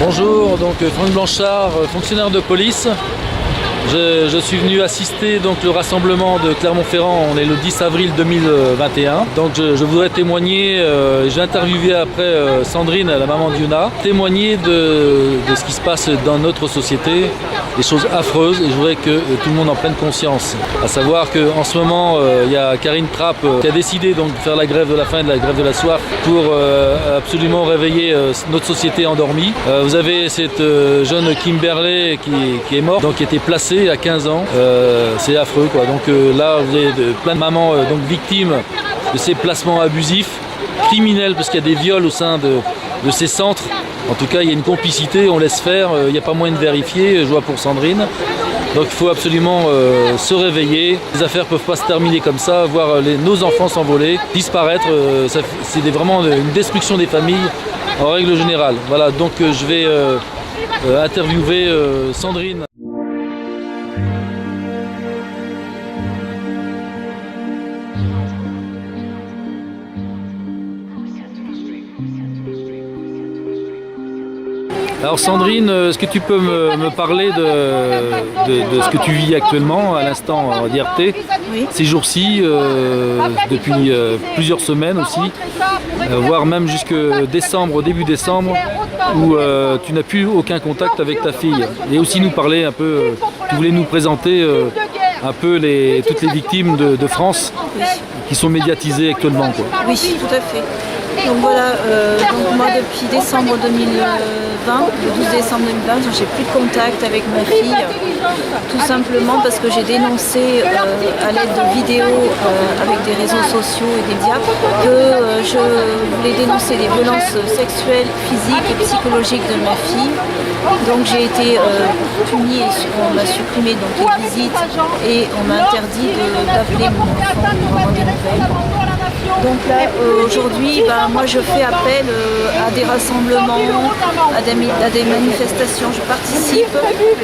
Bonjour, donc Franck Blanchard, fonctionnaire de police. Je suis venu assister donc le rassemblement de Clermont-Ferrand, on est le 10 avril 2021. Donc je voudrais témoigner, j'ai interviewé après Sandrine, la maman d'Yuna, témoigner de ce qui se passe dans notre société, des choses affreuses, et je voudrais que tout le monde en prenne conscience. À savoir qu'en ce moment, il y a Karine Trapp qui a décidé donc de faire la grève de la faim et de la grève de la soif pour absolument réveiller notre société endormie. Vous avez cette jeune Kimberley qui est morte, donc qui était placée à 15 ans, c'est affreux quoi. Donc là vous avez plein de mamans donc victimes de ces placements abusifs, criminels, parce qu'il y a des viols au sein de ces centres. En tout cas il y a une complicité, on laisse faire, il n'y a pas moyen de vérifier, je vois pour Sandrine. Donc il faut absolument se réveiller, les affaires ne peuvent pas se terminer comme ça, voir nos enfants s'envoler, disparaître, c'est vraiment une destruction des familles en règle générale. Voilà, donc je vais interviewer Sandrine. Alors Sandrine, est-ce que tu peux me parler de ce que tu vis actuellement à l'instant en DRT, oui. Ces jours-ci, depuis plusieurs semaines aussi, voire même jusque décembre, début décembre, où tu n'as plus aucun contact avec ta fille. Et aussi nous parler un peu, tu voulais nous présenter un peu toutes les victimes de France qui sont médiatisées actuellement, quoi. Oui, tout à fait. Donc voilà, donc moi depuis décembre 2020, le 12 décembre 2020, j'ai plus de contact avec ma fille, tout simplement parce que j'ai dénoncé à l'aide de vidéos avec des réseaux sociaux et des médias que je voulais dénoncer les violences sexuelles, physiques et psychologiques de ma fille. Donc j'ai été punie et on m'a supprimé donc les visites et on m'a interdit d'appeler mon enfant pour avoir des nouvelles. Donc là aujourd'hui, moi je fais appel à des rassemblements, à des manifestations, je participe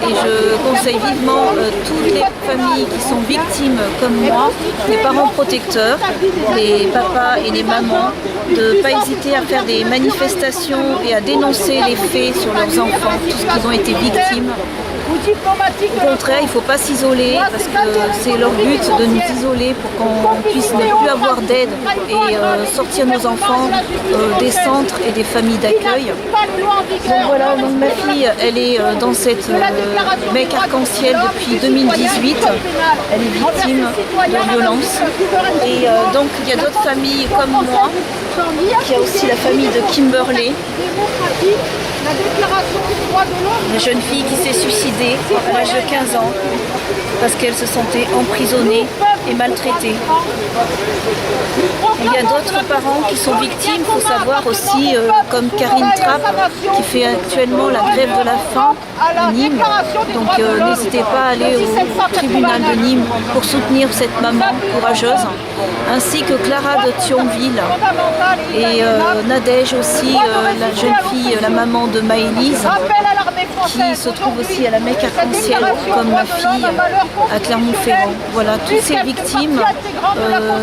et je conseille vivement toutes les familles qui sont victimes comme moi, les parents protecteurs, les papas et les mamans, de ne pas hésiter à faire des manifestations et à dénoncer les faits sur leurs enfants, tout ce qu'ils ont été victimes. Au contraire, il ne faut pas s'isoler parce que c'est leur but de nous isoler pour qu'on puisse ne plus avoir d'aide et sortir nos enfants des centres et des familles d'accueil. Donc voilà, donc ma fille, elle est dans cette bec arc-en-ciel depuis 2018. Elle est victime de violences. Et donc il y a d'autres familles comme moi. Il y a aussi la famille de Kimberley. Une jeune fille qui s'est suicidée à l'âge de 15 ans parce qu'elle se sentait emprisonnée et maltraitée. Il y a d'autres parents qui sont victimes, il faut savoir aussi, comme Karine Trapp, qui fait actuellement la grève de la faim à Nîmes. Donc n'hésitez pas à aller au tribunal de Nîmes pour soutenir cette maman courageuse, ainsi que Clara de Thionville et Nadège aussi, la jeune fille, la maman de Maëlys, qui se trouve aussi à la Mecque Arc-en-Ciel comme ma fille à Clermont-Ferrand. Voilà, toutes ces victimes,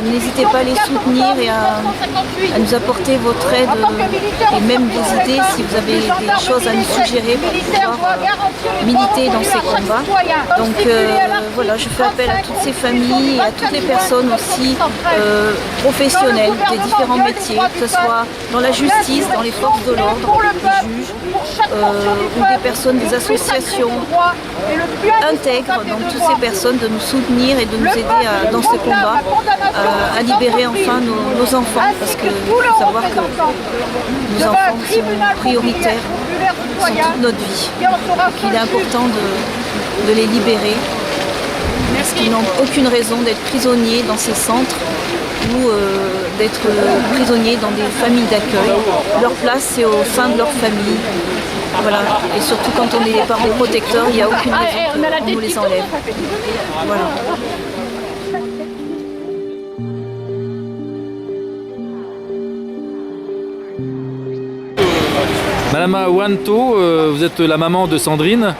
n'hésitez pas à les soutenir et à nous apporter votre aide et même des idées si vous avez des choses à nous suggérer pour pouvoir militer dans ces combats. Donc voilà, je fais appel à toutes ces familles et à toutes les personnes aussi professionnelles des différents métiers, que ce soit dans la justice, dans les forces de l'ordre, des juges, ou des personnes, des associations intègrent donc toutes ces personnes de nous soutenir et de nous aider dans ce combat à libérer enfin nos enfants, parce qu'il faut savoir que nos enfants sont prioritaires, sont toute notre vie. Donc il est important de les libérer, parce qu'ils n'ont aucune raison d'être prisonniers dans ces centres ou d'être prisonniers dans des familles d'accueil. Leur place, c'est au sein de leur famille. Voilà. Et surtout quand on est les parents protecteurs, il n'y a aucune raison qu'on nous les enlève. Voilà. Madame Wanto, vous êtes la maman de Sandrine.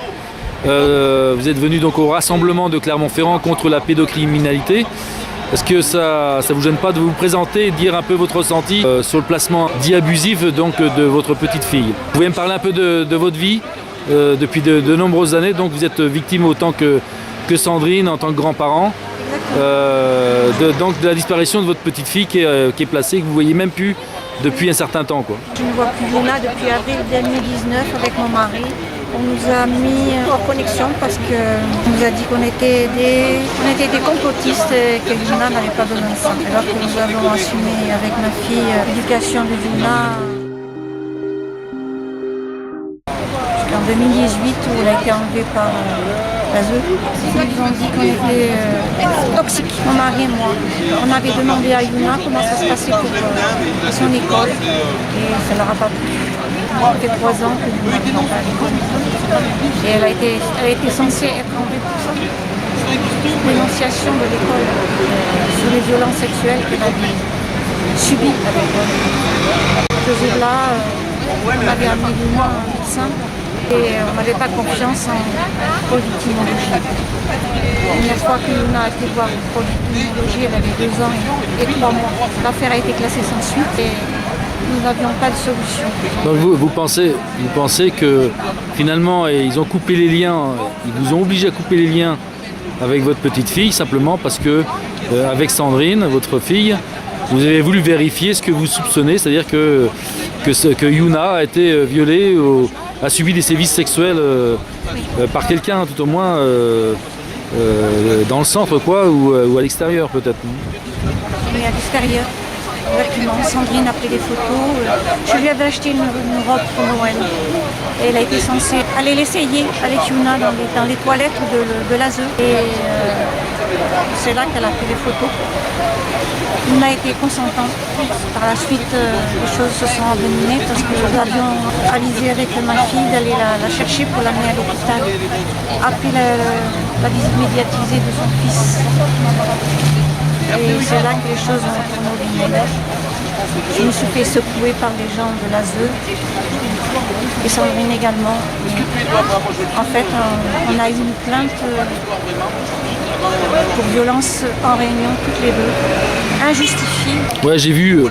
Vous êtes venue donc au rassemblement de Clermont-Ferrand contre la pédocriminalité. Est-ce que ça vous gêne pas de vous présenter et de dire un peu votre ressenti sur le placement dit abusif donc, de votre petite fille? Vous pouvez me parler un peu de votre vie depuis de nombreuses années. Donc vous êtes victime autant que Sandrine en tant que grand-parent. Donc de la disparition de votre petite fille qui est placée, que vous ne voyez même plus depuis un certain temps, quoi. Je ne vois plus Yuna depuis avril 2019 avec mon mari. On nous a mis en connexion parce qu'on nous a dit qu'on était des complotistes et que Yuna n'avait pas besoin de ça. Alors que nous avons assumé avec ma fille l'éducation de Yuna jusqu'en 2018 où elle a été enlevée par l'ASE. Ils nous ont dit qu'on était toxiques, mon mari et moi. On avait demandé à Yuna comment ça se passait pour son école et ça ne leur a pas plu. Ça fait 3 ans que Yuna n'est pas à l'école. Et elle a été censée être enlevée pour ça. Dénonciation de l'école sur les violences sexuelles qu'elle avait subies à l'école. Ce jour-là, on avait amené Yuna à un médecin. Et on n'avait pas confiance en polyclinologie. La première fois que Yuna a été voir une polyclinologie, elle avait 2 ans et 3 mois. L'affaire a été classée sans suite et nous n'avions pas de solution. Donc vous pensez que finalement ils ont coupé les liens, ils vous ont obligé à couper les liens avec votre petite fille simplement parce que avec Sandrine, votre fille, vous avez voulu vérifier ce que vous soupçonnez, c'est-à-dire que Yuna a été violée a subi des sévices sexuels par quelqu'un, tout au moins dans le centre quoi, ou à l'extérieur peut-être. Oui, à l'extérieur. Exactement. Sandrine a pris des photos. Je lui avais acheté une robe pour Noël. Et elle a été censée aller l'essayer avec Yuna dans les toilettes de l'ASE. Et c'est là qu'elle a pris des photos. Yuna a été consentante. Par la suite, les choses se sont envenimées parce que nous avions réalisé avec ma fille d'aller la chercher pour l'amener à l'hôpital. Après la visite médiatisée de son fils. Et c'est là que les choses ont tourné au vinaigre. Je me suis fait secouer par les gens de l'ASE et Sandrine également. Et en fait, on a eu une plainte pour violence en réunion toutes les deux, injustifiée. Ouais, j'ai vu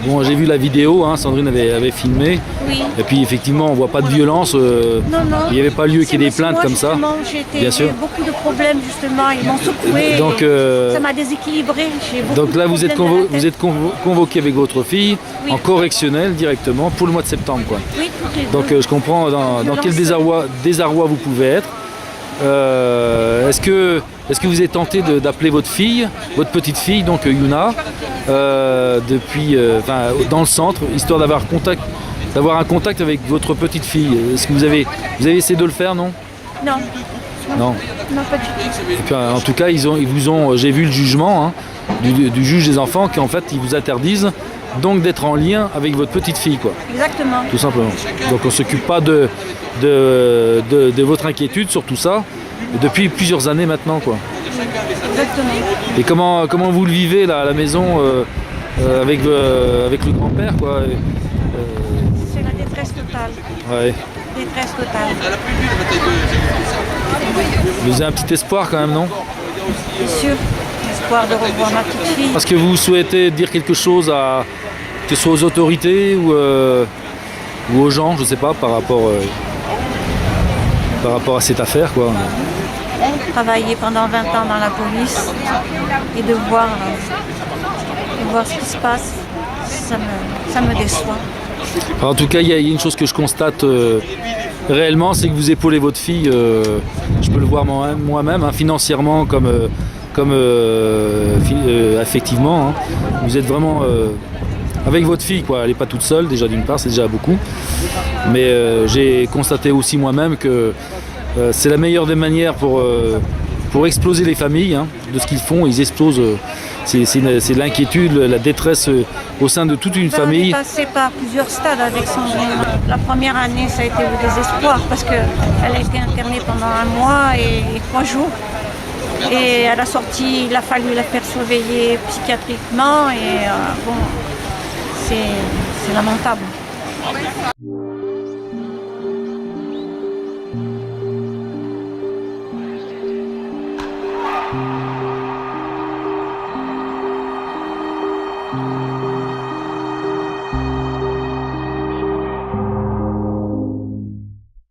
la vidéo, hein, Sandrine avait filmé. Oui. Et puis effectivement, on voit pas de violence. Non. Il n'y avait pas lieu qu'il y ait des plaintes comme ça. J'ai eu beaucoup de problèmes justement. Ils m'ont secoué. Donc, ça m'a déséquilibré. Donc là, vous êtes convoqué avec votre fille en correctionnel directement pour le mois de septembre, quoi. Oui, toutes les deux. Donc je comprends dans quel désarroi vous pouvez être. Est-ce que vous êtes tenté d'appeler votre petite fille, donc Yuna, depuis, dans le centre, histoire d'avoir un contact avec votre petite fille? Est-ce que vous avez essayé de le faire, non? Non. Non. Non, pas du tout. Et puis, en tout cas, j'ai vu le jugement du juge des enfants qui en fait ils vous interdisent donc d'être en lien avec votre petite fille, quoi. Exactement. Tout simplement. Donc on ne s'occupe pas de votre inquiétude sur tout ça depuis plusieurs années maintenant, quoi. Exactement. Et comment vous le vivez là, à la maison avec le grand-père, quoi? C'est la détresse totale. Ouais. Détresse totale. Vous avez un petit espoir quand même, non? Bien sûr. Espoir de revoir ma petite fille. Parce que vous souhaitez dire quelque chose que ce soit aux autorités ou aux gens, je sais pas, par rapport à cette affaire, quoi. Travailler pendant 20 ans dans la police et de voir ce qui se passe, ça me déçoit. En tout cas, il y a une chose que je constate réellement, c'est que vous épaulez votre fille, je peux le voir moi-même, hein, financièrement comme affectivement. Hein. Vous êtes vraiment avec votre fille, quoi. Elle n'est pas toute seule, déjà d'une part, c'est déjà beaucoup. Mais j'ai constaté aussi moi-même que c'est la meilleure des manières pour exploser les familles, hein, de ce qu'ils font. Ils explosent. C'est l'inquiétude, la détresse au sein de toute une famille. On est passé par plusieurs stades avec Sandrine. La première année, ça a été le désespoir parce qu'elle a été internée pendant 1 mois et 3 jours. Et à la sortie, il a fallu la faire surveiller psychiatriquement et bon, c'est lamentable.